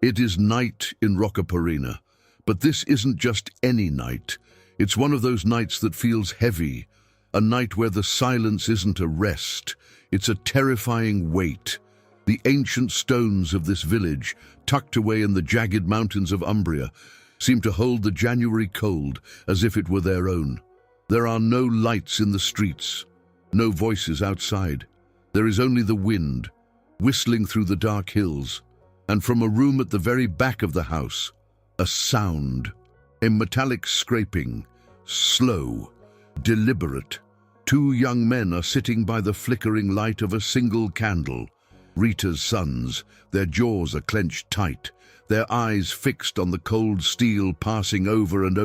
It is night in Roccaporina, but this isn't just any night. It's one of those nights that feels heavy, a night where the silence isn't a rest, it's a terrifying weight. The ancient stones of this village, tucked away in the jagged mountains of Umbria, seem to hold the January cold as if it were their own. There are no lights in the streets, no voices outside. There is only the wind, whistling through the dark hills, and from a room at the very back of the house, a sound, a metallic scraping, slow, deliberate. Two young men are sitting by the flickering light of a single candle. Rita's sons, their jaws are clenched tight, their eyes fixed on the cold steel passing over and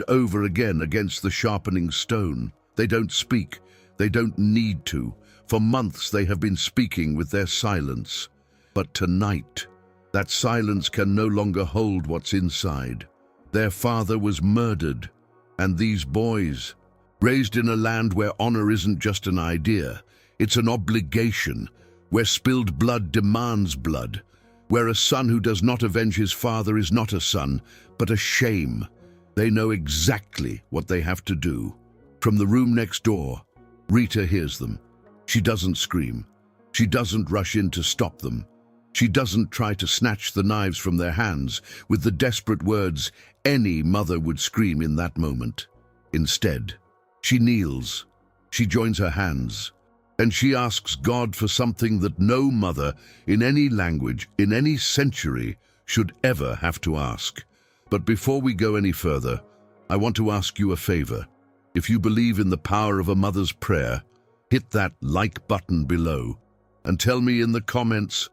over again against the sharpening stone. They don't speak, they don't need to. For months they have been speaking with their silence. But tonight, that silence can no longer hold what's inside. Their father was murdered, and these boys, raised in a land where honor isn't just an idea, it's an obligation, where spilled blood demands blood, where a son who does not avenge his father is not a son, but a shame. They know exactly what they have to do. From the room next door, Rita hears them. She doesn't scream. She doesn't rush in to stop them. She doesn't try to snatch the knives from their hands with the desperate words any mother would scream in that moment. Instead, she kneels. She joins her hands. And she asks God for something that no mother, in any language, in any century, should ever have to ask. But before we go any further, I want to ask you a favor. If you believe in the power of a mother's prayer, hit that like button below and tell me in the comments,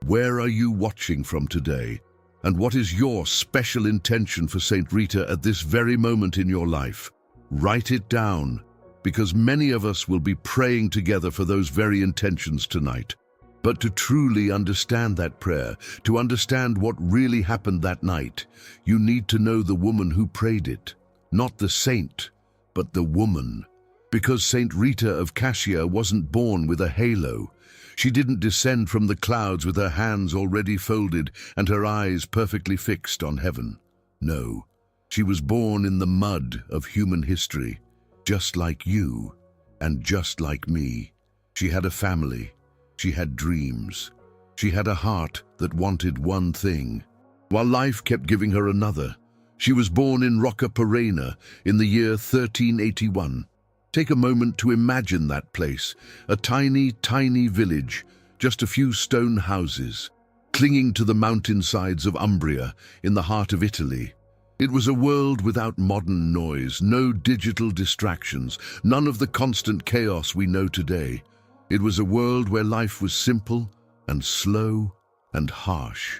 where are you watching from today? And what is your special intention for Saint Rita at this very moment in your life? Write it down, because many of us will be praying together for those very intentions tonight. But to truly understand that prayer, to understand what really happened that night, you need to know the woman who prayed it. Not the saint, but the woman. Because Saint Rita of Cascia wasn't born with a halo. She didn't descend from the clouds with her hands already folded and her eyes perfectly fixed on heaven. No, she was born in the mud of human history. Just like you, and just like me. She had a family. She had dreams. She had a heart that wanted one thing, while life kept giving her another. She was born in Roccaporina in the year 1381. Take a moment to imagine that place, a tiny, tiny village, just a few stone houses, clinging to the mountainsides of Umbria in the heart of Italy. It was a world without modern noise, no digital distractions, none of the constant chaos we know today. It was a world where life was simple and slow and harsh.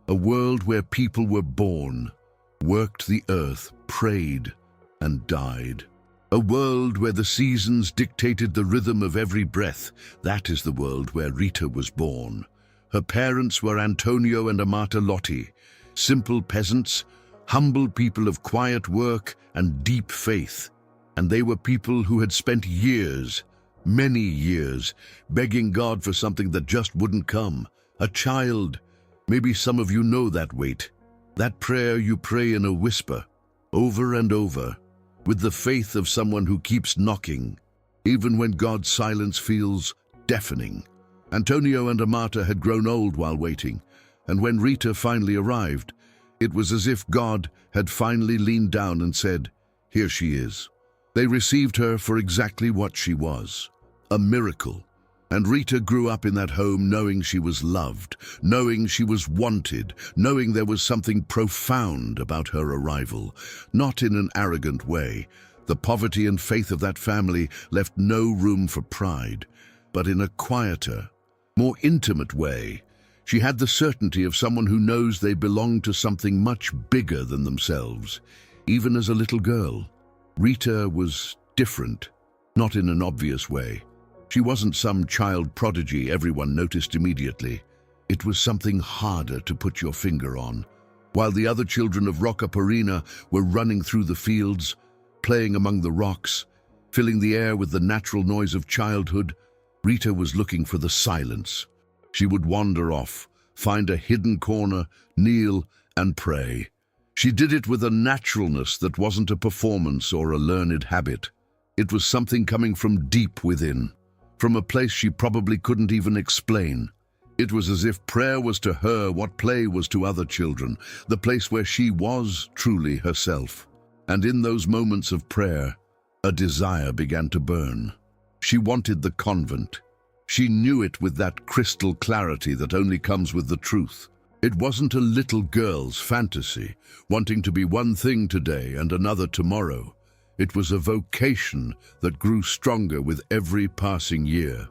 A world where people were born, worked the earth, prayed, and died. A world where the seasons dictated the rhythm of every breath. That is the world where Rita was born. Her parents were Antonio and Amata Lotti, simple peasants, humble people of quiet work and deep faith. And they were people who had spent years, many years, begging God for something that just wouldn't come. A child. Maybe some of you know that weight. That prayer you pray in a whisper, over and over, with the faith of someone who keeps knocking, even when God's silence feels deafening. Antonio and Amata had grown old while waiting, and when Rita finally arrived, it was as if God had finally leaned down and said, "Here she is." They received her for exactly what she was, a miracle. And Rita grew up in that home knowing she was loved, knowing she was wanted, knowing there was something profound about her arrival, not in an arrogant way. The poverty and faith of that family left no room for pride, but in a quieter, more intimate way. She had the certainty of someone who knows they belong to something much bigger than themselves. Even as a little girl, Rita was different, not in an obvious way. She wasn't some child prodigy everyone noticed immediately. It was something harder to put your finger on. While the other children of Roccaporina were running through the fields, playing among the rocks, filling the air with the natural noise of childhood, Rita was looking for the silence. She would wander off, find a hidden corner, kneel, and pray. She did it with a naturalness that wasn't a performance or a learned habit. It was something coming from deep within, from a place she probably couldn't even explain. It was as if prayer was to her what play was to other children, the place where she was truly herself. And in those moments of prayer, a desire began to burn. She wanted the convent. She knew it with that crystal clarity that only comes with the truth. It wasn't a little girl's fantasy, wanting to be one thing today and another tomorrow. It was a vocation that grew stronger with every passing year.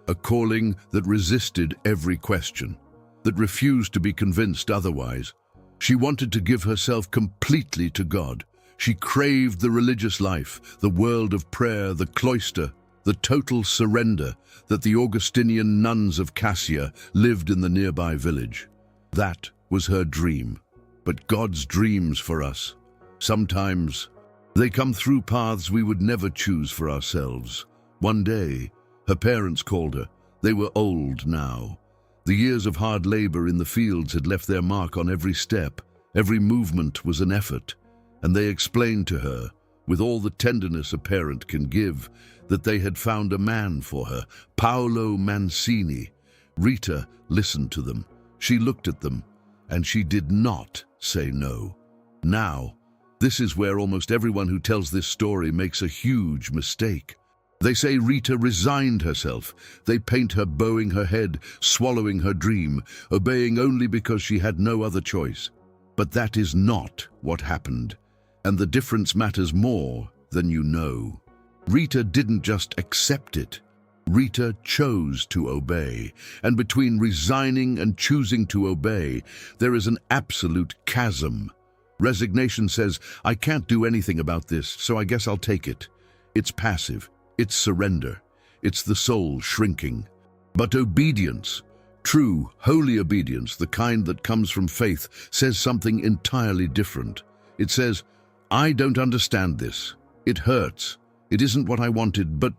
A calling that resisted every question, that refused to be convinced otherwise. She wanted to give herself completely to God. She craved the religious life, the world of prayer, the cloister, the total surrender that the Augustinian nuns of Cascia lived in the nearby village. That was her dream. But God's dreams for us, sometimes, they come through paths we would never choose for ourselves. One day, her parents called her. They were old now. The years of hard labor in the fields had left their mark on every step. Every movement was an effort. And they explained to her, with all the tenderness a parent can give, that they had found a man for her, Paolo Mancini. Rita listened to them. She looked at them, and she did not say no. Now, this is where almost everyone who tells this story makes a huge mistake. They say Rita resigned herself. They paint her bowing her head, swallowing her dream, obeying only because she had no other choice. But that is not what happened, and the difference matters more than you know. Rita didn't just accept it. Rita chose to obey, and between resigning and choosing to obey, there is an absolute chasm. Resignation says, I can't do anything about this, so I guess I'll take it. It's passive, it's surrender, it's the soul shrinking. But obedience, true, holy obedience, the kind that comes from faith, says something entirely different. It says, I don't understand this. It hurts. It isn't what I wanted, but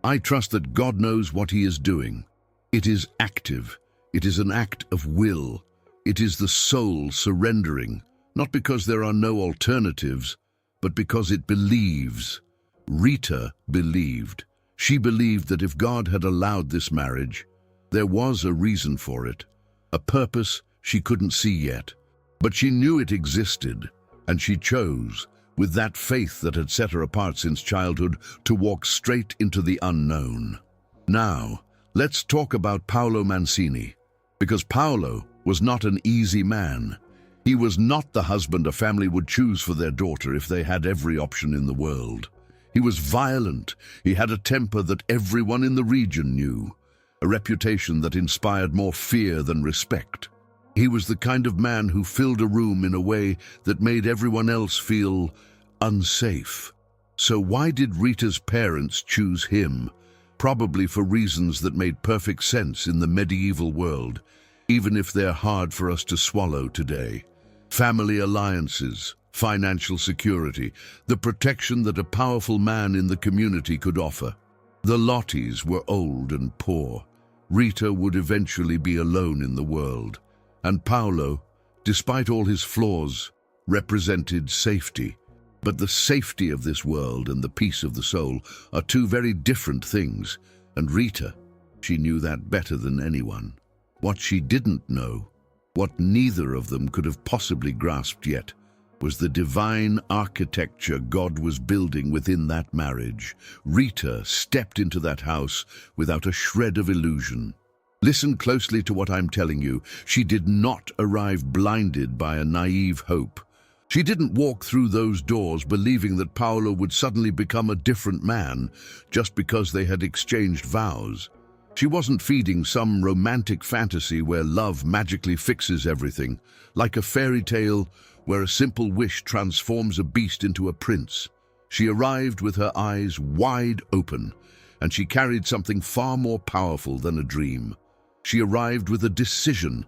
I trust that God knows what He is doing. It is active. It is an act of will. It is the soul surrendering, not because there are no alternatives, but because it believes. Rita believed. She believed that if God had allowed this marriage, there was a reason for it, a purpose she couldn't see yet. But she knew it existed, and she chose, with that faith that had set her apart since childhood, to walk straight into the unknown. Now, let's talk about Paolo Mancini, because Paolo was not an easy man. He was not the husband a family would choose for their daughter if they had every option in the world. He was violent. He had a temper that everyone in the region knew, a reputation that inspired more fear than respect. He was the kind of man who filled a room in a way that made everyone else feel unsafe. So why did Rita's parents choose him? Probably for reasons that made perfect sense in the medieval world, even if they're hard for us to swallow today. Family alliances, financial security, the protection that a powerful man in the community could offer. The Lottis were old and poor. Rita would eventually be alone in the world. And Paolo, despite all his flaws, represented safety. But the safety of this world and the peace of the soul are two very different things. And Rita, she knew that better than anyone. What she didn't know, what neither of them could have possibly grasped yet, was the divine architecture God was building within that marriage. Rita stepped into that house without a shred of illusion. Listen closely to what I'm telling you. She did not arrive blinded by a naive hope. She didn't walk through those doors believing that Paolo would suddenly become a different man just because they had exchanged vows. She wasn't feeding some romantic fantasy where love magically fixes everything, like a fairy tale where a simple wish transforms a beast into a prince. She arrived with her eyes wide open, and she carried something far more powerful than a dream. She arrived with a decision,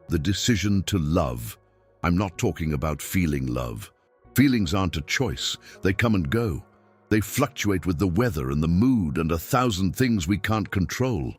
the decision to love. I'm not talking about feeling love. Feelings aren't a choice. They come and go. They fluctuate with the weather and the mood and 1,000 things we can't control.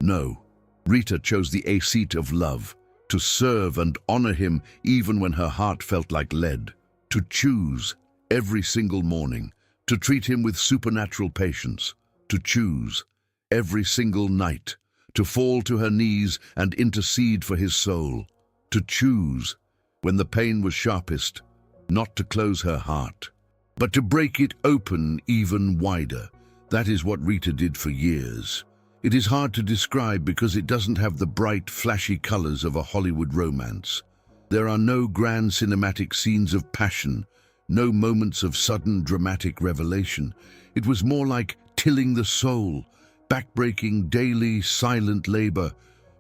No, Rita chose the seat of love. to serve and honor him even when her heart felt like lead, to choose every single morning, to treat him with supernatural patience, to choose every single night, to fall to her knees and intercede for his soul, to choose, when the pain was sharpest, not to close her heart, but to break it open even wider. That is what Rita did for years. It is hard to describe because it doesn't have the bright, flashy colors of a Hollywood romance. There are no grand cinematic scenes of passion, no moments of sudden dramatic revelation. It was more like tilling the soul, backbreaking daily silent labor,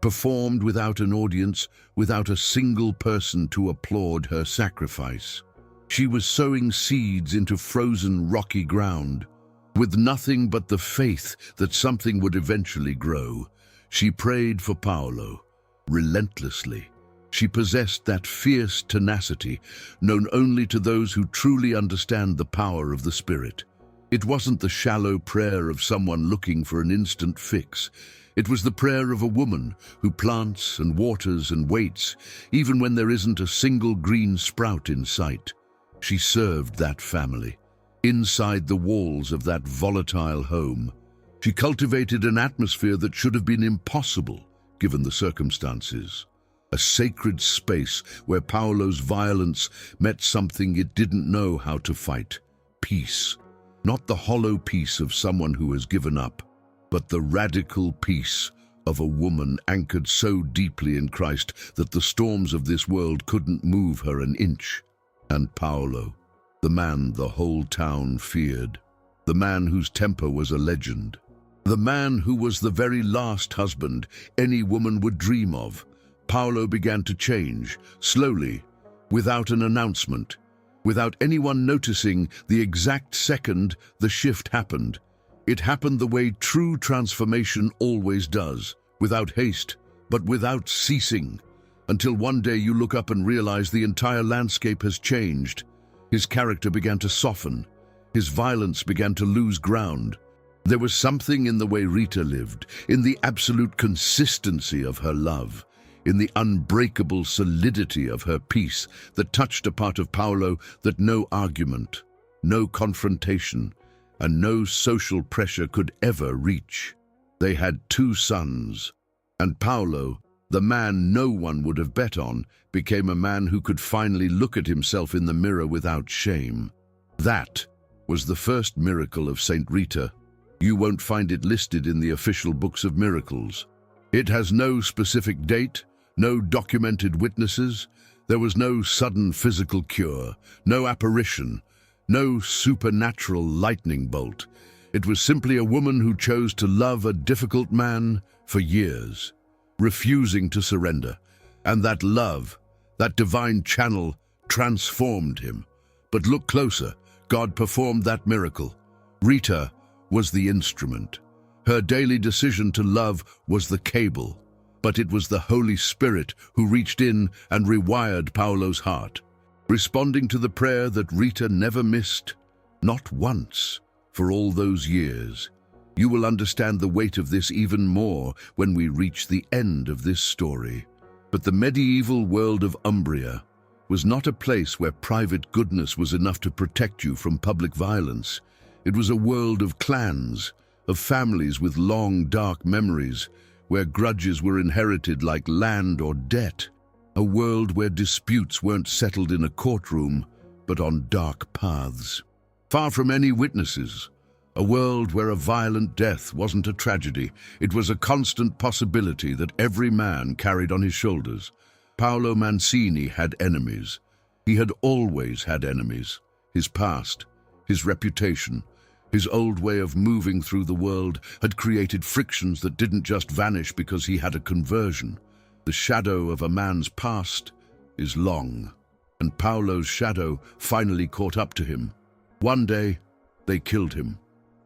performed without an audience, without a single person to applaud her sacrifice. She was sowing seeds into frozen, rocky ground, with nothing but the faith that something would eventually grow. She prayed for Paolo, relentlessly. She possessed that fierce tenacity, known only to those who truly understand the power of the Spirit. It wasn't the shallow prayer of someone looking for an instant fix. It was the prayer of a woman who plants and waters and waits, even when there isn't a single green sprout in sight. She served that family. Inside the walls of that volatile home, she cultivated an atmosphere that should have been impossible, given the circumstances. A sacred space where Paolo's violence met something it didn't know how to fight: peace. Not the hollow peace of someone who has given up, but the radical peace of a woman anchored so deeply in Christ that the storms of this world couldn't move her an inch. And Paolo, the man the whole town feared, the man whose temper was a legend, the man who was the very last husband any woman would dream of. Paolo began to change, slowly, without an announcement, without anyone noticing the exact second the shift happened. It happened the way true transformation always does, without haste, but without ceasing, until one day you look up and realize the entire landscape has changed. His character began to soften. His violence began to lose ground. There was something in the way Rita lived, in the absolute consistency of her love, in the unbreakable solidity of her peace that touched a part of Paolo that no argument, no confrontation, and no social pressure could ever reach. They had 2 sons, and Paolo, the man no one would have bet on, became a man who could finally look at himself in the mirror without shame. That was the first miracle of Saint Rita. You won't find it listed in the official books of miracles. It has no specific date, no documented witnesses. There was no sudden physical cure, no apparition, no supernatural lightning bolt. It was simply a woman who chose to love a difficult man for years, refusing to surrender. And that love, that divine channel, transformed him. But look closer. God performed that miracle. Rita was the instrument. Her daily decision to love was the cable. But it was the Holy Spirit who reached in and rewired Paolo's heart, responding to the prayer that Rita never missed, not once, for all those years. You will understand the weight of this even more when we reach the end of this story. But the medieval world of Umbria was not a place where private goodness was enough to protect you from public violence. It was a world of clans, of families with long, dark memories, where grudges were inherited like land or debt. A world where disputes weren't settled in a courtroom, but on dark paths, far from any witnesses. A world where a violent death wasn't a tragedy. It was a constant possibility that every man carried on his shoulders. Paolo Mancini had enemies. He had always had enemies. His past, his reputation, his old way of moving through the world had created frictions that didn't just vanish because he had a conversion. The shadow of a man's past is long, and Paolo's shadow finally caught up to him. One day, they killed him.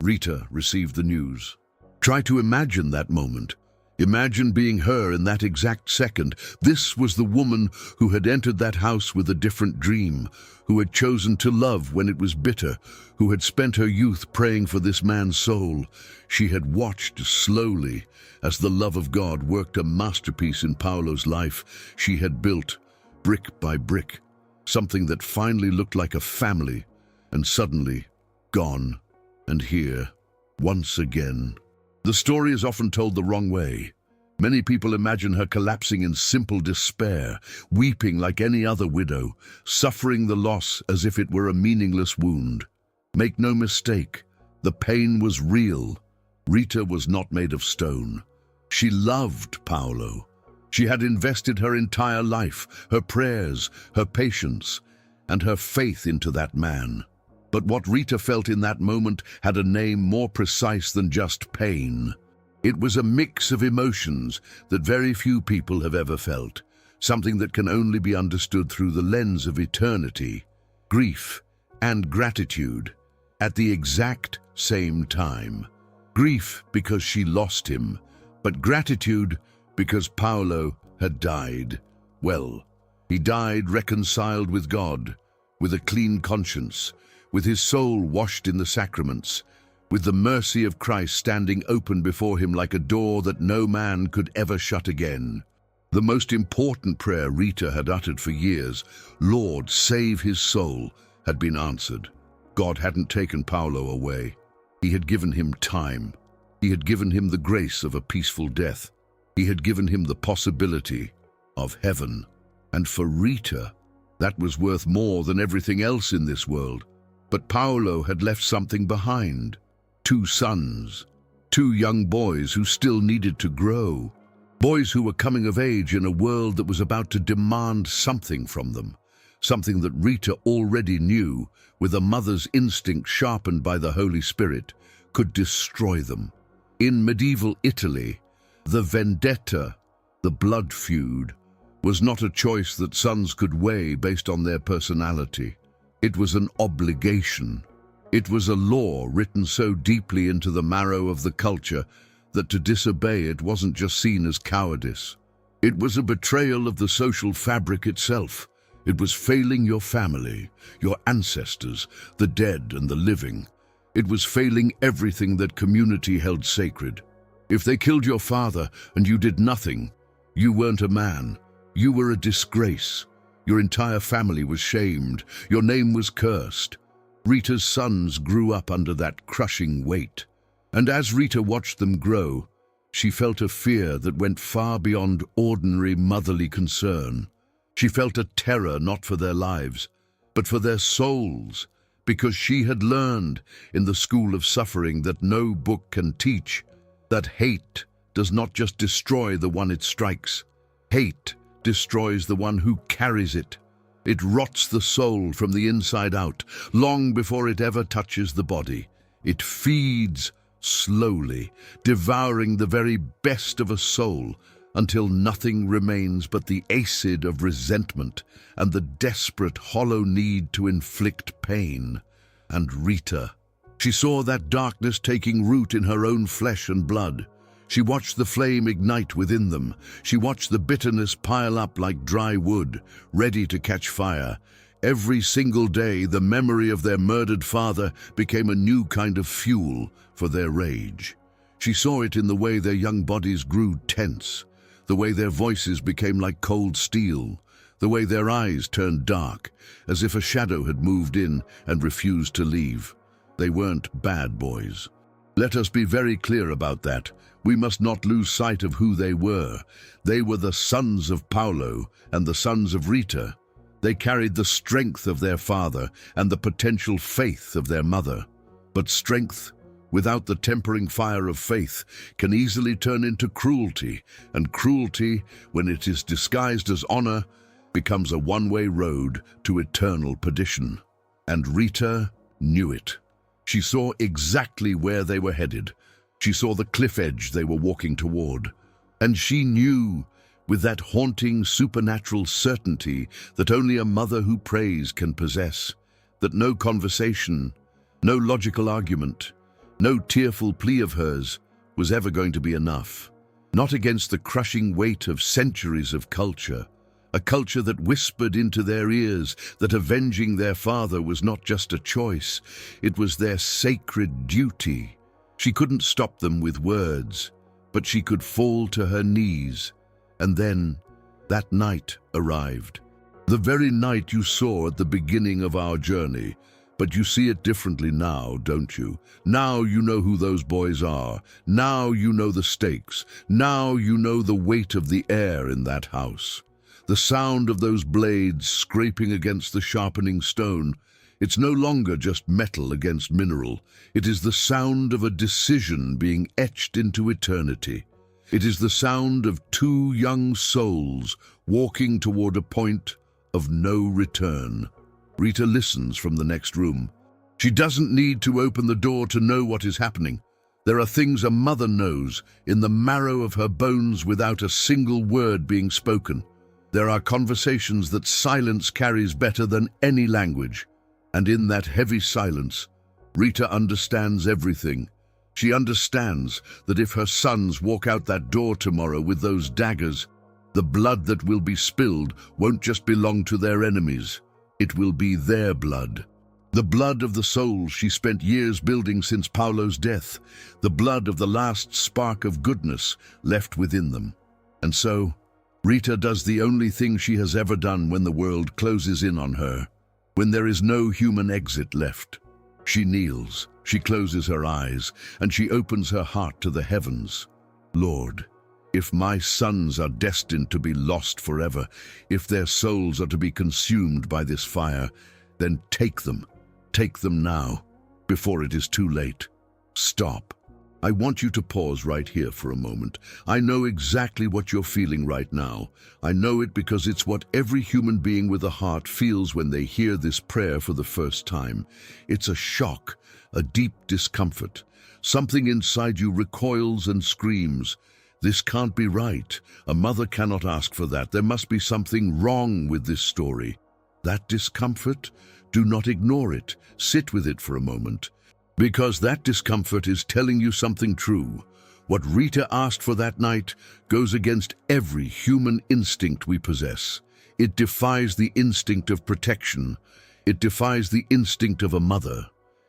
Rita received the news. Try to imagine that moment. Imagine being her in that exact second. This was the woman who had entered that house with a different dream, who had chosen to love when it was bitter, who had spent her youth praying for this man's soul. She had watched slowly as the love of God worked a masterpiece in Paolo's life. She had built, brick by brick, something that finally looked like a family, and suddenly gone. And here, once again. The story is often told the wrong way. Many people imagine her collapsing in simple despair, weeping like any other widow, suffering the loss as if it were a meaningless wound. Make no mistake, the pain was real. Rita was not made of stone. She loved Paolo. She had invested her entire life, her prayers, her patience, and her faith into that man. But what Rita felt in that moment had a name more precise than just pain. It was a mix of emotions that very few people have ever felt, something that can only be understood through the lens of eternity, grief and gratitude at the exact same time. Grief because she lost him, but gratitude because Paolo had died. Well, he died reconciled with God, with a clean conscience, with his soul washed in the sacraments, with the mercy of Christ standing open before him like a door that no man could ever shut again. The most important prayer Rita had uttered for years, "Lord, save his soul," had been answered. God hadn't taken Paolo away. He had given him time. He had given him the grace of a peaceful death. He had given him the possibility of heaven. And for Rita, that was worth more than everything else in this world. But Paolo had left something behind. 2 sons, 2 young boys who still needed to grow. Boys who were coming of age in a world that was about to demand something from them. Something that Rita already knew, with a mother's instinct sharpened by the Holy Spirit, could destroy them. In medieval Italy, the vendetta, the blood feud, was not a choice that sons could weigh based on their personality. It was an obligation. It was a law written so deeply into the marrow of the culture that to disobey it wasn't just seen as cowardice. It was a betrayal of the social fabric itself. It was failing your family, your ancestors, the dead and the living. It was failing everything that community held sacred. If they killed your father and you did nothing, you weren't a man. You were a disgrace. Your entire family was shamed. Your name was cursed. Rita's sons grew up under that crushing weight. And as Rita watched them grow, she felt a fear that went far beyond ordinary motherly concern. She felt a terror not for their lives, but for their souls, because she had learned in the school of suffering that no book can teach, that hate does not just destroy the one it strikes. Hate destroys the one who carries it. It rots the soul from the inside out, long before it ever touches the body. It feeds slowly, devouring the very best of a soul, until nothing remains but the acid of resentment and the desperate, hollow need to inflict pain. And Rita, she saw that darkness taking root in her own flesh and blood. She watched the flame ignite within them. She watched the bitterness pile up like dry wood, ready to catch fire. Every single day, the memory of their murdered father became a new kind of fuel for their rage. She saw it in the way their young bodies grew tense, the way their voices became like cold steel, the way their eyes turned dark, as if a shadow had moved in and refused to leave. They weren't bad boys. Let us be very clear about that. We must not lose sight of who they were. They were the sons of Paolo and the sons of Rita. They carried the strength of their father and the potential faith of their mother. But strength without the tempering fire of faith can easily turn into cruelty, and cruelty, when it is disguised as honor, becomes a one-way road to eternal perdition. And Rita knew it. She saw exactly where they were headed. She saw the cliff edge they were walking toward. And she knew, with that haunting supernatural certainty that only a mother who prays can possess, that no conversation, no logical argument, no tearful plea of hers was ever going to be enough. not against the crushing weight of centuries of culture, a culture that whispered into their ears that avenging their father was not just a choice, it was their sacred duty. She couldn't stop them with words, but she could fall to her knees. And then, that night arrived. The very night you saw at the beginning of our journey. But you see it differently now, don't you? Now you know who those boys are. Now you know the stakes. Now you know the weight of the air in that house. The sound of those blades scraping against the sharpening stone. It's no longer just metal against mineral. It is the sound of a decision being etched into eternity. It is the sound of two young souls walking toward a point of no return. Rita listens from the next room. She doesn't need to open the door to know what is happening. There are things a mother knows in the marrow of her bones without a single word being spoken. There are conversations that silence carries better than any language. And in that heavy silence, Rita understands everything. She understands that if her sons walk out that door tomorrow with those daggers, the blood that will be spilled won't just belong to their enemies. It will be their blood. The blood of the souls she spent years building since Paolo's death. The blood of the last spark of goodness left within them. And so, Rita does the only thing she has ever done when the world closes in on her. When there is no human exit left. She kneels, she closes her eyes, and she opens her heart to the heavens. Lord, if my sons are destined to be lost forever, if their souls are to be consumed by this fire, then take them now, before it is too late. Stop. I want you to pause right here for a moment. I know exactly what you're feeling right now. I know it because it's what every human being with a heart feels when they hear this prayer for the first time. It's a shock, a deep discomfort. Something inside you recoils and screams. This can't be right. A mother cannot ask for that. There must be something wrong with this story. That discomfort? Do not ignore it. Sit with it for a moment. Because that discomfort is telling you something true. What Rita asked for that night goes against every human instinct we possess. It defies the instinct of protection. It defies the instinct of a mother.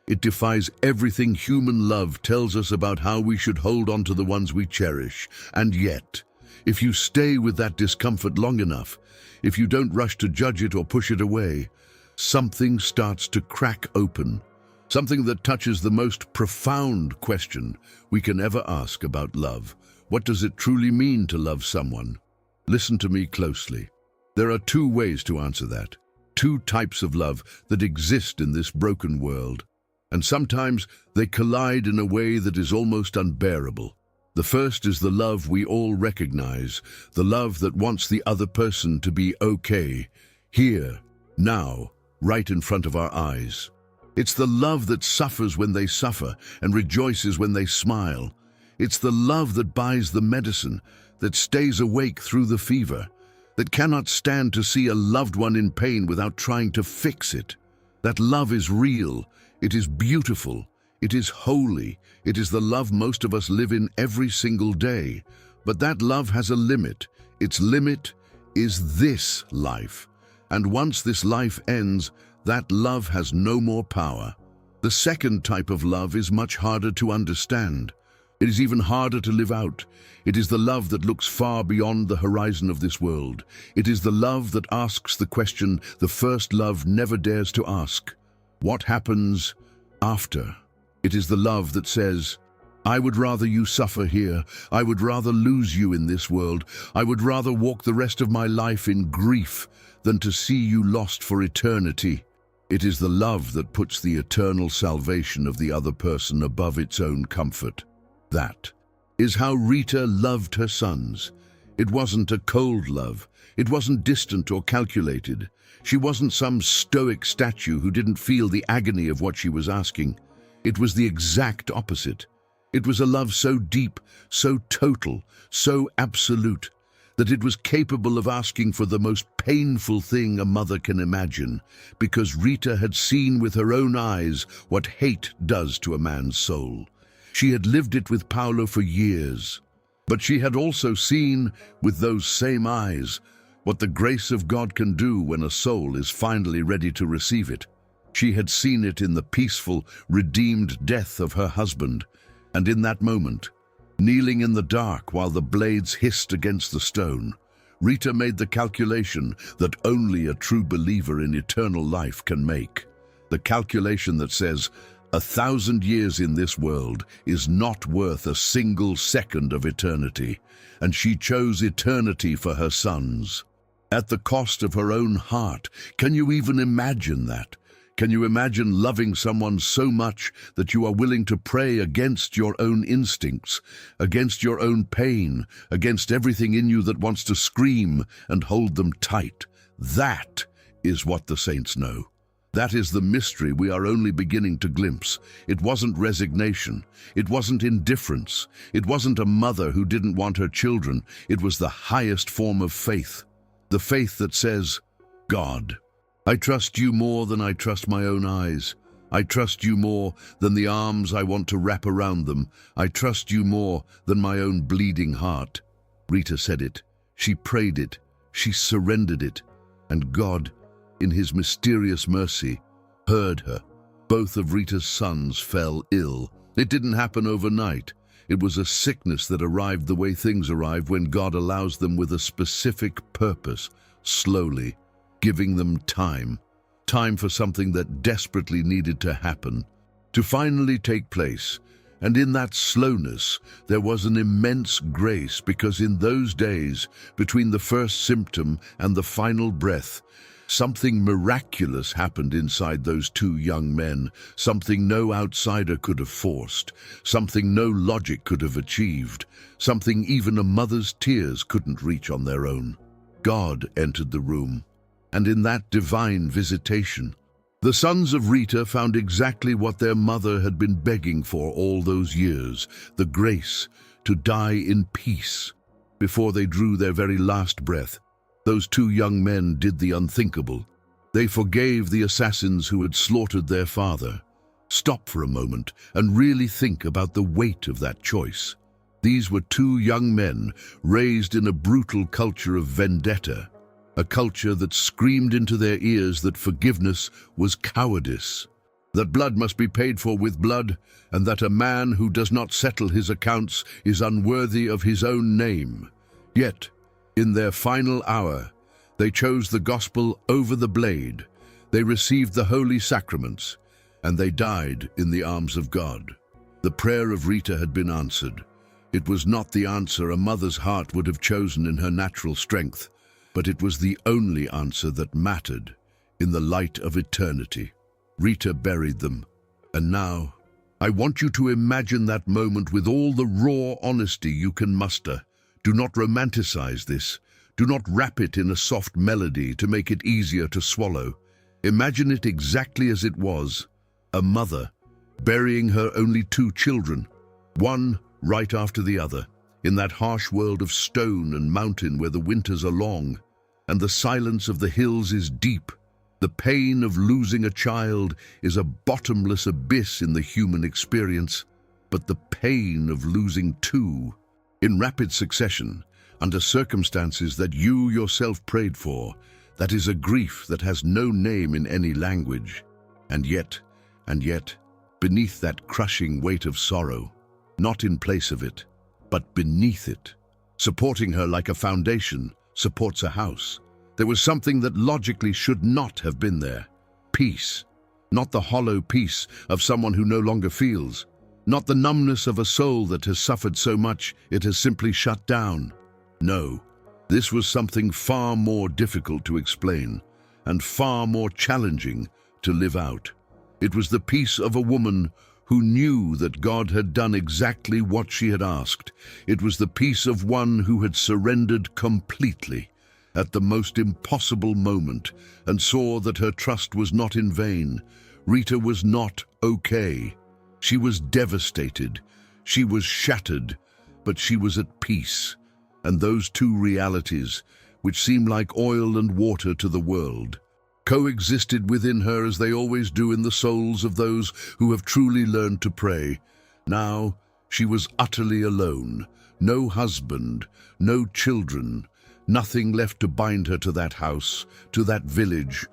It defies everything human love tells us about how we should hold on to the ones we cherish. And yet, if you stay with that discomfort long enough, if you don't rush to judge it or push it away, something starts to crack open. Something that touches the most profound question we can ever ask about love. What does it truly mean to love someone? Listen to me closely. There are two ways to answer that. Two types of love that exist in this broken world. And sometimes they collide in a way that is almost unbearable. The first is the love we all recognize, the love that wants the other person to be okay, here, now, right in front of our eyes. It's the love that suffers when they suffer and rejoices when they smile. It's the love that buys the medicine, that stays awake through the fever, that cannot stand to see a loved one in pain without trying to fix it. That love is real, it is beautiful, it is holy, it is the love most of us live in every single day. But that love has a limit. Its limit is this life. And once this life ends, that love has no more power. The second type of love is much harder to understand. It is even harder to live out. It is the love that looks far beyond the horizon of this world. It is the love that asks the question the first love never dares to ask. What happens after? It is the love that says, I would rather you suffer here. I would rather lose you in this world. I would rather walk the rest of my life in grief than to see you lost for eternity. It is the love that puts the eternal salvation of the other person above its own comfort. That is how Rita loved her sons. It wasn't a cold love. It wasn't distant or calculated. She wasn't some stoic statue who didn't feel the agony of what she was asking. It was the exact opposite. It was a love so deep, so total, so absolute, that it was capable of asking for the most painful thing a mother can imagine, because Rita had seen with her own eyes what hate does to a man's soul. She had lived it with Paolo for years. But she had also seen, with those same eyes, what the grace of God can do when a soul is finally ready to receive it. She had seen it in the peaceful, redeemed death of her husband, and in that moment, kneeling in the dark while the blades hissed against the stone, Rita made the calculation that only a true believer in eternal life can make. The calculation that says, 1,000 years in this world is not worth a single second of eternity, and she chose eternity for her sons. At the cost of her own heart. Can you even imagine that? Can you imagine loving someone so much that you are willing to pray against your own instincts, against your own pain, against everything in you that wants to scream and hold them tight? That is what the saints know. That is the mystery we are only beginning to glimpse. It wasn't resignation. It wasn't indifference. It wasn't a mother who didn't want her children. It was the highest form of faith. The faith that says, God, I trust you more than I trust my own eyes. I trust you more than the arms I want to wrap around them. I trust you more than my own bleeding heart. Rita said it. She prayed it. She surrendered it. And God, in his mysterious mercy, heard her. Both of Rita's sons fell ill. It didn't happen overnight. It was a sickness that arrived the way things arrive when God allows them with a specific purpose, slowly, giving them time for something that desperately needed to happen, to finally take place. And in that slowness, there was an immense grace, because in those days, between the first symptom and the final breath, something miraculous happened inside those two young men, something no outsider could have forced, something no logic could have achieved, something even a mother's tears couldn't reach on their own. God entered the room, and in that divine visitation, the sons of Rita found exactly what their mother had been begging for all those years, the grace to die in peace. Before they drew their very last breath, those two young men did the unthinkable. They forgave the assassins who had slaughtered their father. Stop for a moment and really think about the weight of that choice. These were two young men raised in a brutal culture of vendetta, a culture that screamed into their ears that forgiveness was cowardice, that blood must be paid for with blood, and that a man who does not settle his accounts is unworthy of his own name. Yet, in their final hour, they chose the gospel over the blade. They received the holy sacraments, and they died in the arms of God. The prayer of Rita had been answered. It was not the answer a mother's heart would have chosen in her natural strength, but it was the only answer that mattered in the light of eternity. Rita buried them, and now, I want you to imagine that moment with all the raw honesty you can muster. Do not romanticize this. Do not wrap it in a soft melody to make it easier to swallow. Imagine it exactly as it was, a mother burying her only two children, one right after the other, in that harsh world of stone and mountain where the winters are long, and the silence of the hills is deep. The pain of losing a child is a bottomless abyss in the human experience, but the pain of losing two, in rapid succession, under circumstances that you yourself prayed for, that is a grief that has no name in any language. And yet, beneath that crushing weight of sorrow, not in place of it, but beneath it, supporting her like a foundation supports a house, there was something that logically should not have been there. Peace. Not the hollow peace of someone who no longer feels. Not the numbness of a soul that has suffered so much it has simply shut down. No, this was something far more difficult to explain and far more challenging to live out. It was the peace of a woman who knew that God had done exactly what she had asked. It was the peace of one who had surrendered completely at the most impossible moment and saw that her trust was not in vain. Rita was not okay. She was devastated. She was shattered, but she was at peace. And those two realities, which seem like oil and water to the world, coexisted within her as they always do in the souls of those who have truly learned to pray. Now she was utterly alone, no husband, no children, nothing left to bind her to that house, to that village,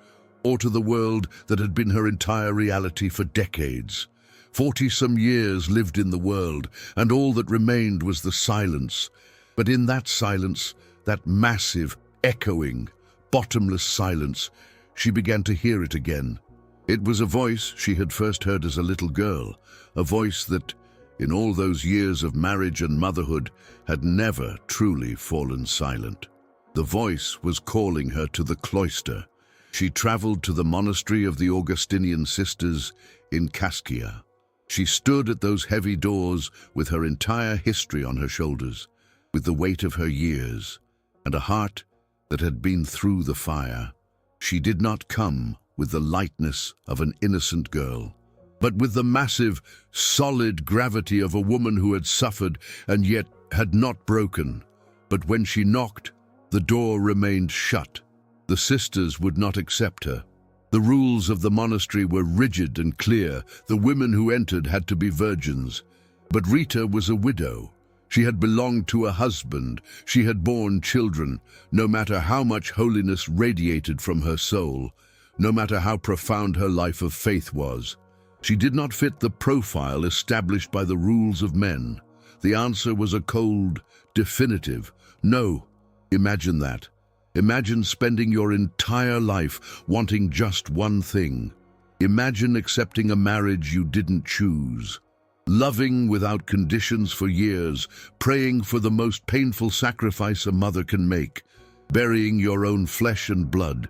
or to the world that had been her entire reality for decades. 40-some years lived in the world, and all that remained was the silence. But in that silence, that massive, echoing, bottomless silence, she began to hear it again. It was a voice she had first heard as a little girl, a voice that, in all those years of marriage and motherhood, had never truly fallen silent. The voice was calling her to the cloister. She traveled to the monastery of the Augustinian sisters in Cascia. She stood at those heavy doors with her entire history on her shoulders, with the weight of her years, and a heart that had been through the fire. She did not come with the lightness of an innocent girl, but with the massive, solid gravity of a woman who had suffered and yet had not broken. But when she knocked, the door remained shut. The sisters would not accept her. The rules of the monastery were rigid and clear. The women who entered had to be virgins. But Rita was a widow. She had belonged to a husband. She had borne children. No matter how much holiness radiated from her soul, no matter how profound her life of faith was, she did not fit the profile established by the rules of men. The answer was a cold, definitive no. Imagine that. Imagine spending your entire life wanting just one thing. Imagine accepting a marriage you didn't choose, loving without conditions for years, praying for the most painful sacrifice a mother can make, burying your own flesh and blood,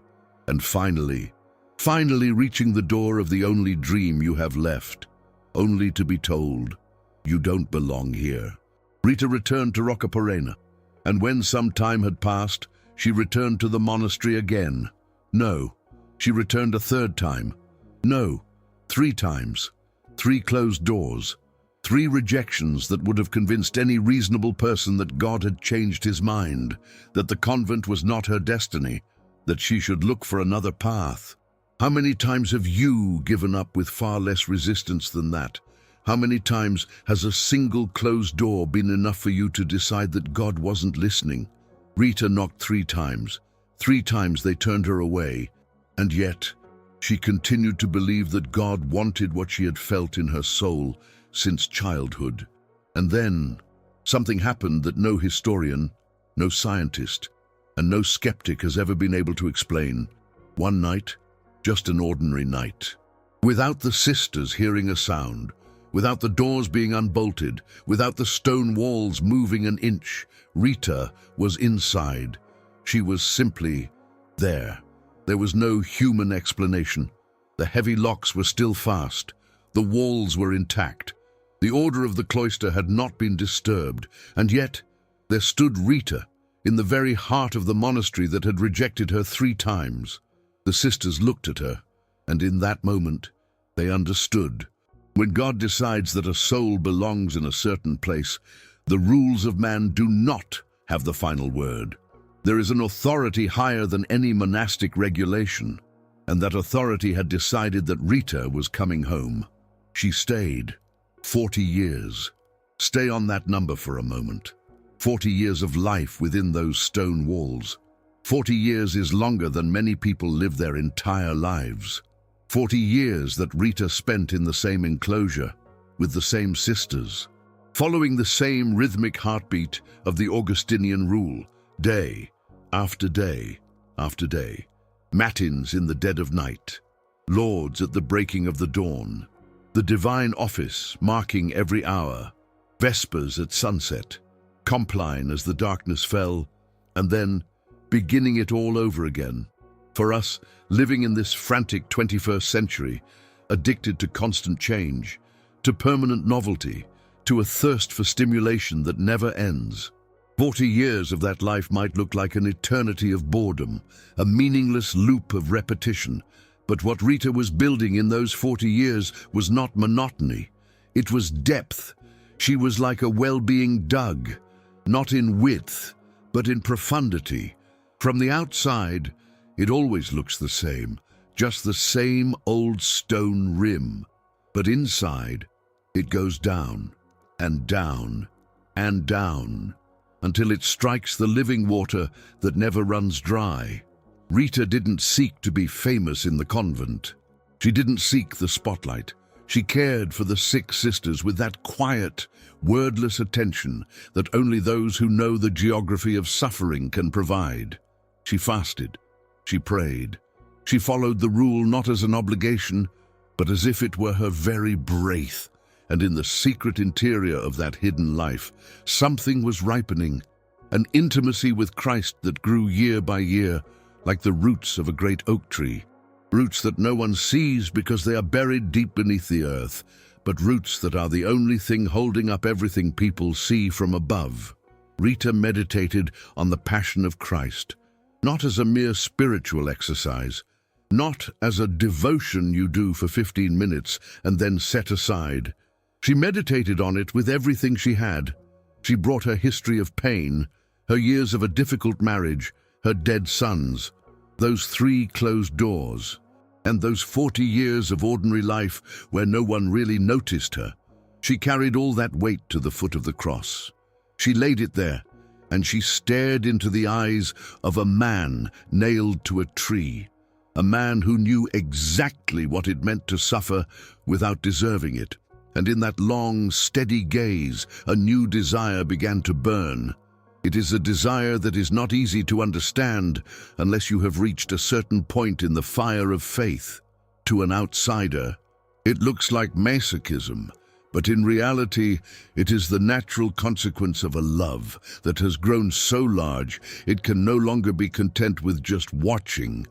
and finally reaching the door of the only dream you have left, only to be told, you don't belong here. Rita returned to Roccaporena, and when some time had passed, she returned to the monastery again. No, she returned a third time. No, 3 times. 3 closed doors. 3 rejections that would have convinced any reasonable person that God had changed his mind, that the convent was not her destiny, that she should look for another path. How many times have you given up with far less resistance than that? How many times has a single closed door been enough for you to decide that God wasn't listening? Rita knocked 3 times. 3 times they turned her away, and yet she continued to believe that God wanted what she had felt in her soul since childhood. And then something happened that no historian, no scientist, and no skeptic has ever been able to explain. One night, just an ordinary night, without the sisters hearing a sound, without the doors being unbolted, without the stone walls moving an inch, Rita was inside. She was simply there. There was no human explanation. The heavy locks were still fast. The walls were intact. The order of the cloister had not been disturbed, and yet there stood Rita in the very heart of the monastery that had rejected her 3 times. The sisters looked at her, and in that moment they understood. When God decides that a soul belongs in a certain place, the rules of man do not have the final word. There is an authority higher than any monastic regulation, and that authority had decided that Rita was coming home. She stayed 40 years. Stay on that number for a moment. 40 years of life within those stone walls. 40 years is longer than many people live their entire lives. 40 years that Rita spent in the same enclosure, with the same sisters, following the same rhythmic heartbeat of the Augustinian rule, day after day after day. Matins in the dead of night, lauds at the breaking of the dawn, the divine office marking every hour, vespers at sunset, compline as the darkness fell, and then beginning it all over again. For us, living in this frantic 21st century, addicted to constant change, to permanent novelty, to a thirst for stimulation that never ends. 40 years of that life might look like an eternity of boredom, a meaningless loop of repetition. But what Rita was building in those 40 years was not monotony. It was depth. She was like a well being dug, not in width, but in profundity. From the outside, it always looks the same, just the same old stone rim. But inside, it goes down and down and down, until it strikes the living water that never runs dry. Rita didn't seek to be famous in the convent. She didn't seek the spotlight. She cared for the sick sisters with that quiet, wordless attention that only those who know the geography of suffering can provide. She fasted. She prayed. She followed the rule not as an obligation, but as if it were her very breath. And in the secret interior of that hidden life, something was ripening, an intimacy with Christ that grew year by year, like the roots of a great oak tree. Roots that no one sees because they are buried deep beneath the earth, but roots that are the only thing holding up everything people see from above. Rita meditated on the Passion of Christ, not as a mere spiritual exercise, not as a devotion you do for 15 minutes and then set aside. She meditated on it with everything she had. She brought her history of pain, her years of a difficult marriage, her dead sons, those 3 closed doors, and those 40 years of ordinary life where no one really noticed her. She carried all that weight to the foot of the cross. She laid it there, and she stared into the eyes of a man nailed to a tree, a man who knew exactly what it meant to suffer without deserving it. And in that long, steady gaze, a new desire began to burn. It is a desire that is not easy to understand unless you have reached a certain point in the fire of faith. To an outsider, it looks like masochism, but in reality, it is the natural consequence of a love that has grown so large it can no longer be content with just watching.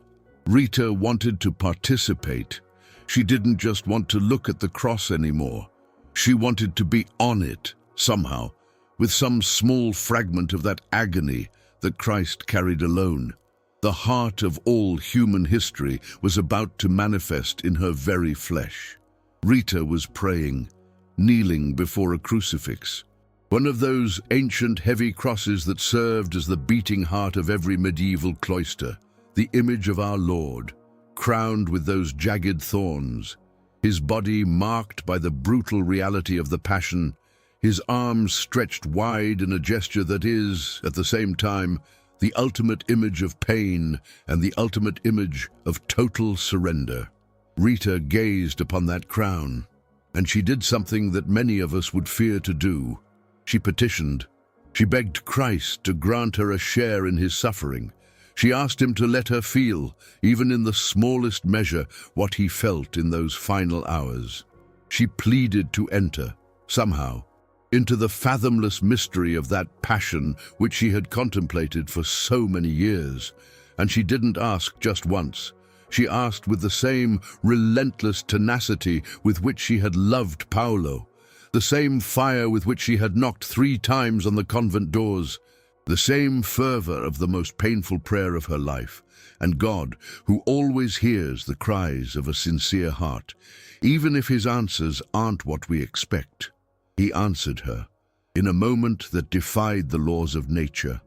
Rita wanted to participate. She didn't just want to look at the cross anymore. She wanted to be on it, somehow, with some small fragment of that agony that Christ carried alone. The heart of all human history was about to manifest in her very flesh. Rita was praying, kneeling before a crucifix, one of those ancient heavy crosses that served as the beating heart of every medieval cloister, the image of our Lord, crowned with those jagged thorns, his body marked by the brutal reality of the Passion, his arms stretched wide in a gesture that is, at the same time, the ultimate image of pain and the ultimate image of total surrender. Rita gazed upon that crown, and she did something that many of us would fear to do. She petitioned. She begged Christ to grant her a share in his suffering. She asked him to let her feel, even in the smallest measure, what he felt in those final hours. She pleaded to enter, somehow, into the fathomless mystery of that passion which she had contemplated for so many years. And she didn't ask just once. She asked with the same relentless tenacity with which she had loved Paolo, the same fire with which she had knocked 3 times on the convent doors, the same fervor of the most painful prayer of her life. And God, who always hears the cries of a sincere heart, even if his answers aren't what we expect, he answered her in a moment that defied the laws of nature.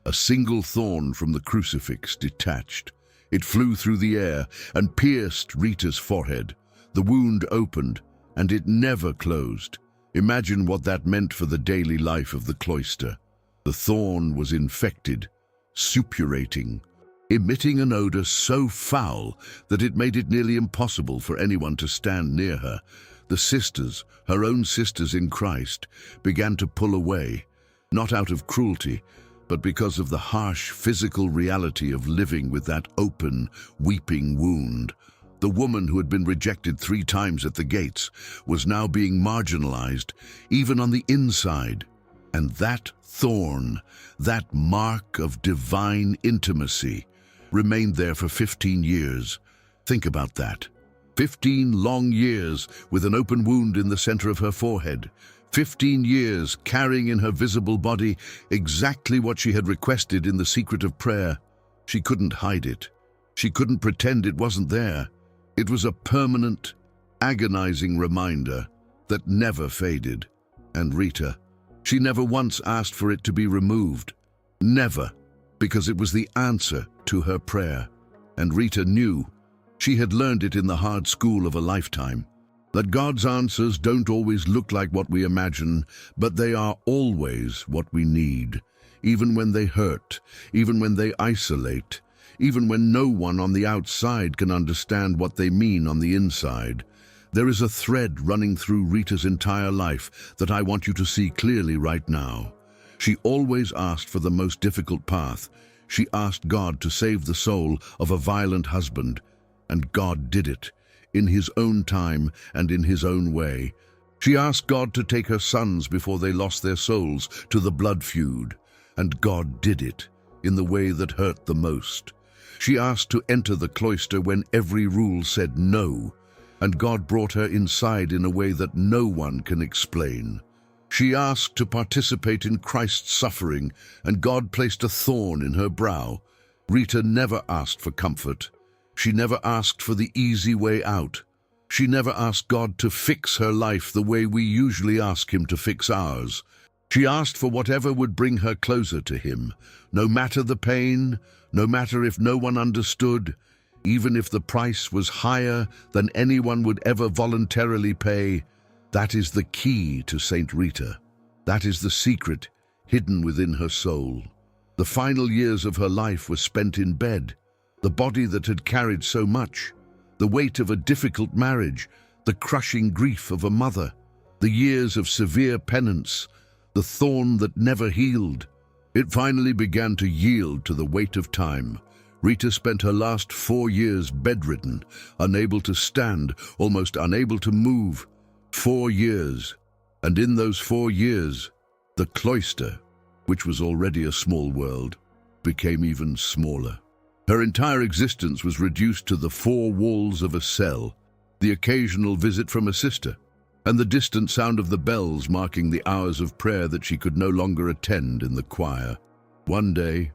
A single thorn from the crucifix detached. It flew through the air and pierced Rita's forehead. The wound opened, and it never closed. Imagine what that meant for the daily life of the cloister. The thorn was infected, suppurating, emitting an odor so foul that it made it nearly impossible for anyone to stand near her. The sisters, her own sisters in Christ, began to pull away, not out of cruelty, but because of the harsh physical reality of living with that open, weeping wound. The woman who had been rejected 3 times at the gates was now being marginalized, even on the inside. And that thorn, that mark of divine intimacy, remained there for 15 years. Think about that. 15 long years with an open wound in the center of her forehead. 15 years carrying in her visible body exactly what she had requested in the secret of prayer. She couldn't hide it. She couldn't pretend it wasn't there. It was a permanent, agonizing reminder that never faded. And Rita, she never once asked for it to be removed. Never, because it was the answer to her prayer. And Rita knew. She had learned it in the hard school of a lifetime. That God's answers don't always look like what we imagine, but they are always what we need, even when they hurt, even when they isolate, even when no one on the outside can understand what they mean on the inside. There is a thread running through Rita's entire life that I want you to see clearly right now. She always asked for the most difficult path. She asked God to save the soul of a violent husband, and God did it, in his own time and in his own way. She asked God to take her sons before they lost their souls to the blood feud, and God did it, in the way that hurt the most. She asked to enter the cloister when every rule said no, and God brought her inside in a way that no one can explain. She asked to participate in Christ's suffering, and God placed a thorn in her brow. Rita never asked for comfort. She never asked for the easy way out. She never asked God to fix her life the way we usually ask him to fix ours. She asked for whatever would bring her closer to him, no matter the pain, no matter if no one understood, even if the price was higher than anyone would ever voluntarily pay. That is the key to Saint Rita. That is the secret hidden within her soul. The final years of her life were spent in bed. The body that had carried so much, the weight of a difficult marriage, the crushing grief of a mother, the years of severe penance, the thorn that never healed. It finally began to yield to the weight of time. Rita spent her last 4 years bedridden, unable to stand, almost unable to move. 4 years. And in those 4 years, the cloister, which was already a small world, became even smaller. Her entire existence was reduced to the 4 walls of a cell, the occasional visit from a sister, and the distant sound of the bells marking the hours of prayer that she could no longer attend in the choir. One day,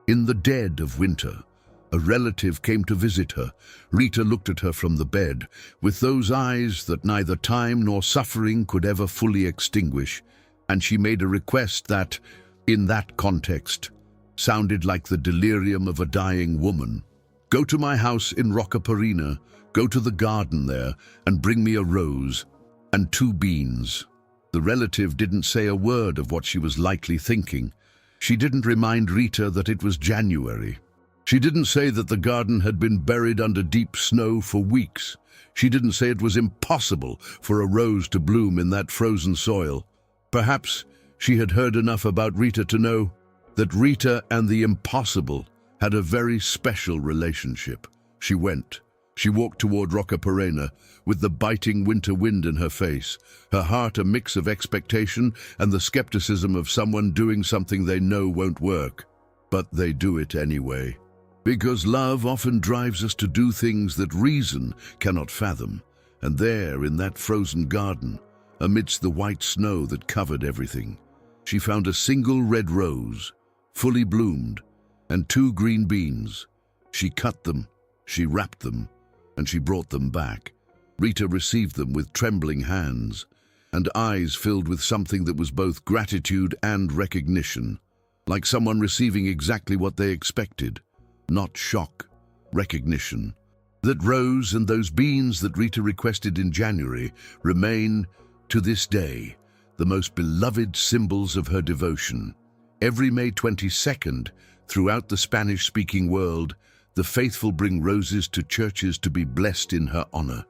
in the dead of winter, a relative came to visit her. Rita looked at her from the bed, with those eyes that neither time nor suffering could ever fully extinguish, and she made a request that, in that context, sounded like the delirium of a dying woman. "Go to my house in Roccaporina, go to the garden there, and bring me a rose and 2 beans. The relative didn't say a word of what she was likely thinking. She didn't remind Rita that it was January. She didn't say that the garden had been buried under deep snow for weeks. She didn't say it was impossible for a rose to bloom in that frozen soil. Perhaps she had heard enough about Rita to know that Rita and the impossible had a very special relationship. She went. She walked toward Roccaporena with the biting winter wind in her face, her heart a mix of expectation and the skepticism of someone doing something they know won't work. But they do it anyway. Because love often drives us to do things that reason cannot fathom. And there, in that frozen garden, amidst the white snow that covered everything, she found a single red rose, fully bloomed, and 2 green beans. She cut them, she wrapped them, and she brought them back. Rita received them with trembling hands, and eyes filled with something that was both gratitude and recognition, like someone receiving exactly what they expected. Not shock, recognition. That rose and those beans that Rita requested in January remain, to this day, the most beloved symbols of her devotion. Every May 22nd, throughout the Spanish-speaking world, the faithful bring roses to churches to be blessed in her honor.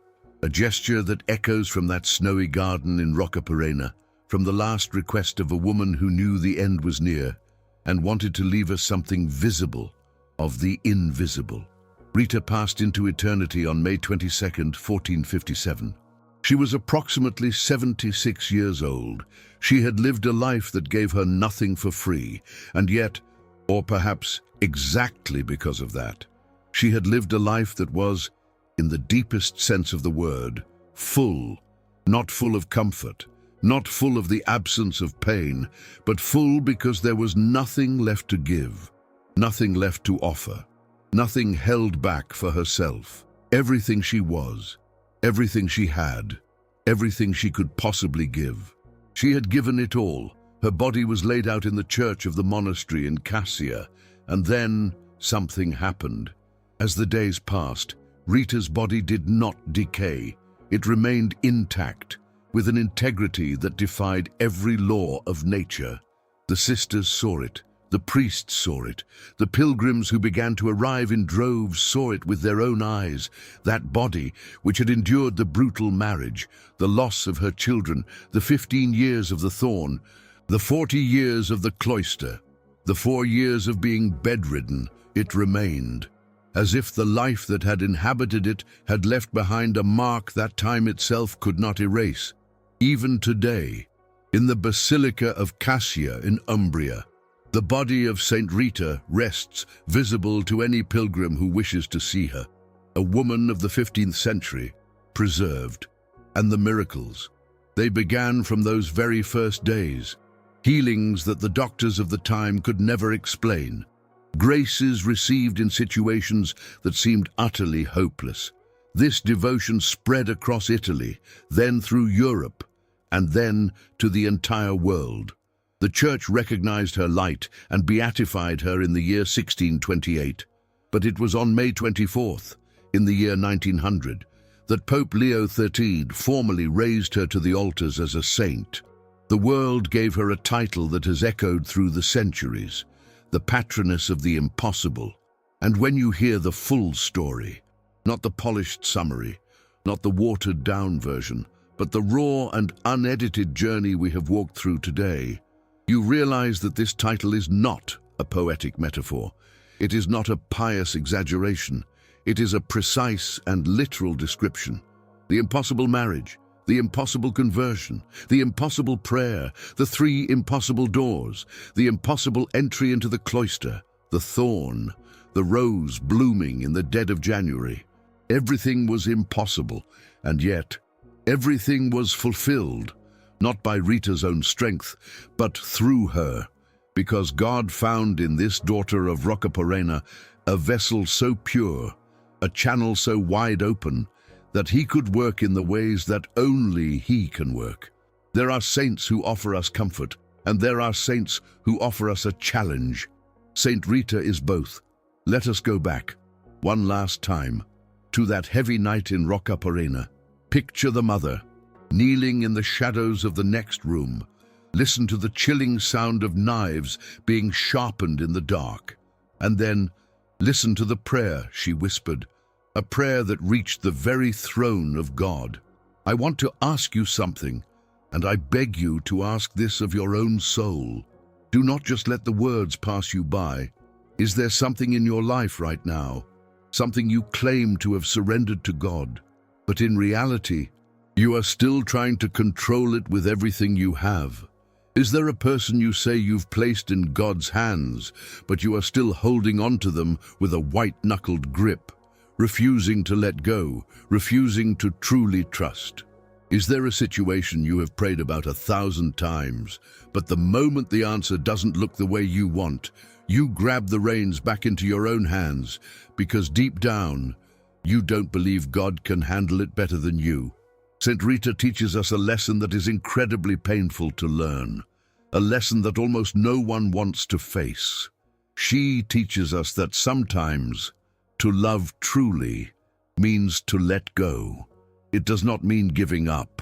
A gesture that echoes from that snowy garden in Roccaporena, from the last request of a woman who knew the end was near and wanted to leave us something visible of the invisible. Rita passed into eternity on May 22nd, 1457. She was approximately 76 years old. She had lived a life that gave her nothing for free, and yet, or perhaps exactly because of that, she had lived a life that was, in the deepest sense of the word, full, not full of comfort, not full of the absence of pain, but full because there was nothing left to give, nothing left to offer, nothing held back for herself. Everything she was, everything she had, everything she could possibly give. She had given it all. Her body was laid out in the church of the monastery in Cascia, and then something happened. As the days passed, Rita's body did not decay. It remained intact, with an integrity that defied every law of nature. The sisters saw it, the priests saw it, the pilgrims who began to arrive in droves saw it with their own eyes. That body, which had endured the brutal marriage, the loss of her children, the 15 years of the thorn, the 40 years of the cloister, the 4 years of being bedridden, it remained, as if the life that had inhabited it had left behind a mark that time itself could not erase. Even today, in the Basilica of Cascia in Umbria, the body of Saint Rita rests, visible to any pilgrim who wishes to see her, a woman of the 15th century, preserved. And the miracles, they began from those very first days, healings that the doctors of the time could never explain, graces received in situations that seemed utterly hopeless. This devotion spread across Italy, then through Europe, and then to the entire world. The Church recognized her light and beatified her in the year 1628. But it was on May 24th, in the year 1900, that Pope Leo XIII formally raised her to the altars as a saint. The world gave her a title that has echoed through the centuries, the patroness of the impossible. And when you hear the full story, not the polished summary, not the watered-down version, but the raw and unedited journey we have walked through today, you realize that this title is not a poetic metaphor. It is not a pious exaggeration. It is a precise and literal description. The impossible marriage, the impossible conversion, the impossible prayer, the 3 impossible doors, the impossible entry into the cloister, the thorn, the rose blooming in the dead of January. Everything was impossible, and yet everything was fulfilled. Not by Rita's own strength, but through her, because God found in this daughter of Roccaporena a vessel so pure, a channel so wide open, that he could work in the ways that only he can work. There are saints who offer us comfort, and there are saints who offer us a challenge. Saint Rita is both. Let us go back, one last time, to that heavy night in Roccaporena. Picture the mother, kneeling in the shadows of the next room. Listen to the chilling sound of knives being sharpened in the dark. And then, listen to the prayer she whispered, a prayer that reached the very throne of God. I want to ask you something, and I beg you to ask this of your own soul. Do not just let the words pass you by. Is there something in your life right now, something you claim to have surrendered to God, but in reality, you are still trying to control it with everything you have? Is there a person you say you've placed in God's hands, but you are still holding on to them with a white-knuckled grip, refusing to let go, refusing to truly trust? Is there a situation you have prayed about 1,000 times, but the moment the answer doesn't look the way you want, you grab the reins back into your own hands, because deep down, you don't believe God can handle it better than you? Saint Rita teaches us a lesson that is incredibly painful to learn, a lesson that almost no one wants to face. She teaches us that sometimes to love truly means to let go. It does not mean giving up.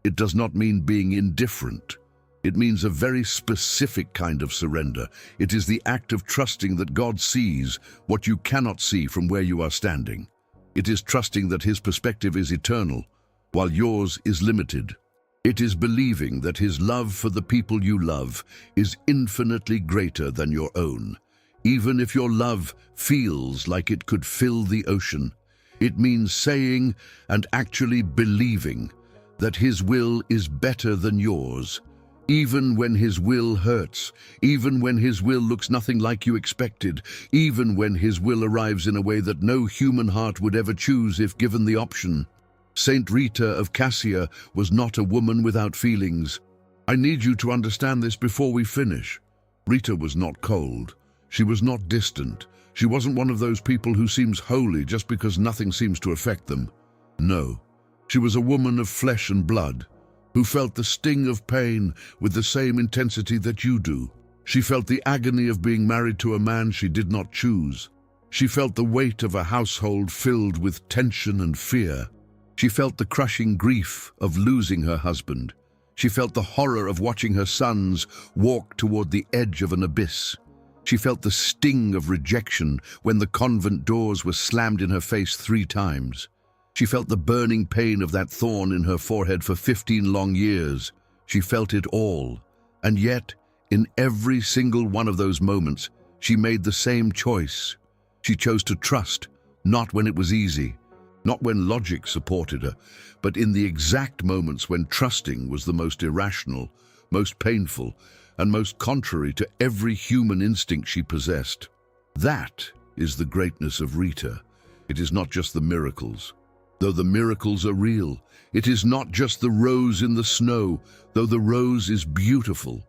It does not mean being indifferent. It means a very specific kind of surrender. It is the act of trusting that God sees what you cannot see from where you are standing. It is trusting that His perspective is eternal, while yours is limited. It is believing that His love for the people you love is infinitely greater than your own, even if your love feels like it could fill the ocean. It means saying and actually believing that His will is better than yours, even when His will hurts, even when His will looks nothing like you expected, even when His will arrives in a way that no human heart would ever choose if given the option. Saint Rita of Cascia was not a woman without feelings. I need you to understand this before we finish. Rita was not cold. She was not distant. She wasn't one of those people who seems holy just because nothing seems to affect them. No, she was a woman of flesh and blood, who felt the sting of pain with the same intensity that you do. She felt the agony of being married to a man she did not choose. She felt the weight of a household filled with tension and fear. She felt the crushing grief of losing her husband. She felt the horror of watching her sons walk toward the edge of an abyss. She felt the sting of rejection when the convent doors were slammed in her face 3 times. She felt the burning pain of that thorn in her forehead for 15 long years. She felt it all. And yet, in every single one of those moments, she made the same choice. She chose to trust, not when it was easy, not when logic supported her, but in the exact moments when trusting was the most irrational, most painful, and most contrary to every human instinct she possessed. That is the greatness of Rita. It is not just the miracles, though the miracles are real. It is not just the rose in the snow, though the rose is beautiful.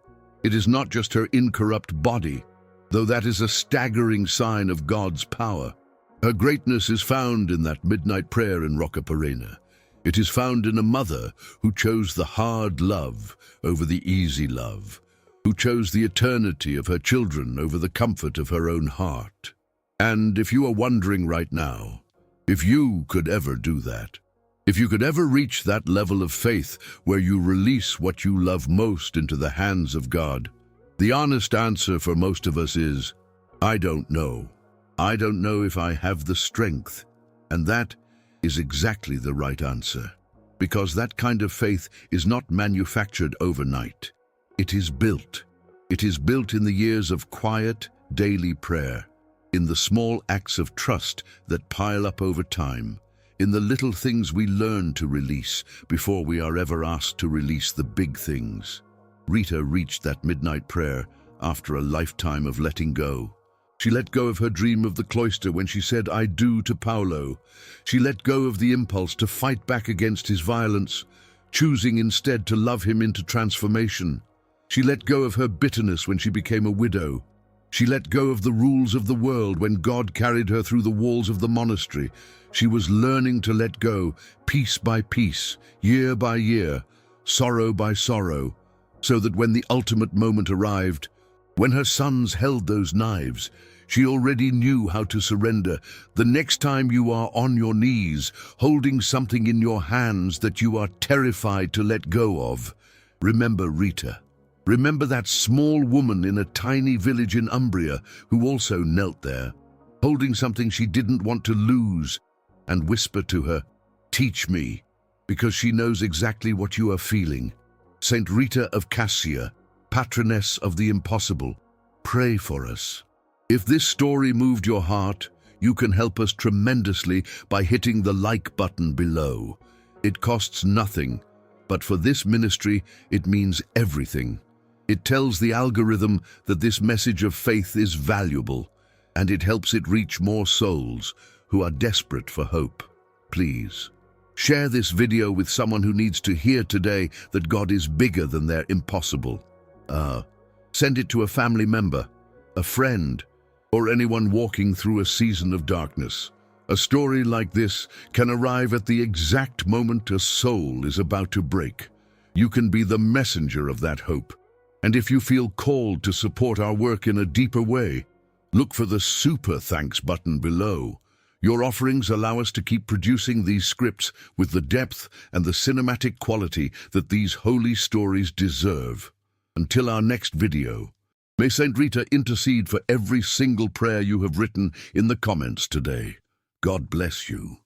It is not just her incorrupt body, though that is a staggering sign of God's power. Her greatness is found in that midnight prayer in Roccaporena. It is found in a mother who chose the hard love over the easy love, who chose the eternity of her children over the comfort of her own heart. And if you are wondering right now, if you could ever do that, if you could ever reach that level of faith where you release what you love most into the hands of God, the honest answer for most of us is, I don't know. I don't know if I have the strength. And that is exactly the right answer, because that kind of faith is not manufactured overnight. It is built. It is built in the years of quiet, daily prayer, in the small acts of trust that pile up over time, in the little things we learn to release before we are ever asked to release the big things. Rita reached that midnight prayer after a lifetime of letting go. She let go of her dream of the cloister when she said, I do to Paolo. She let go of the impulse to fight back against his violence, choosing instead to love him into transformation. She let go of her bitterness when she became a widow. She let go of the rules of the world when God carried her through the walls of the monastery. She was learning to let go, piece by piece, year by year, sorrow by sorrow, so that when the ultimate moment arrived, when her sons held those knives, she already knew how to surrender. The next time you are on your knees, holding something in your hands that you are terrified to let go of, remember Rita. Remember that small woman in a tiny village in Umbria who also knelt there, holding something she didn't want to lose, and whisper to her, teach me, because she knows exactly what you are feeling. Saint Rita of Cascia, patroness of the impossible, pray for us. If this story moved your heart, you can help us tremendously by hitting the like button below. It costs nothing, but for this ministry, it means everything. It tells the algorithm that this message of faith is valuable, and it helps it reach more souls who are desperate for hope. Please, share this video with someone who needs to hear today that God is bigger than their impossible. Send it to a family member, a friend, or anyone walking through a season of darkness. A story like this can arrive at the exact moment a soul is about to break. You can be the messenger of that hope. And if you feel called to support our work in a deeper way, look for the super thanks button below. Your offerings allow us to keep producing these scripts with the depth and the cinematic quality that these holy stories deserve. Until our next video, may Saint Rita intercede for every single prayer you have written in the comments today. God bless you.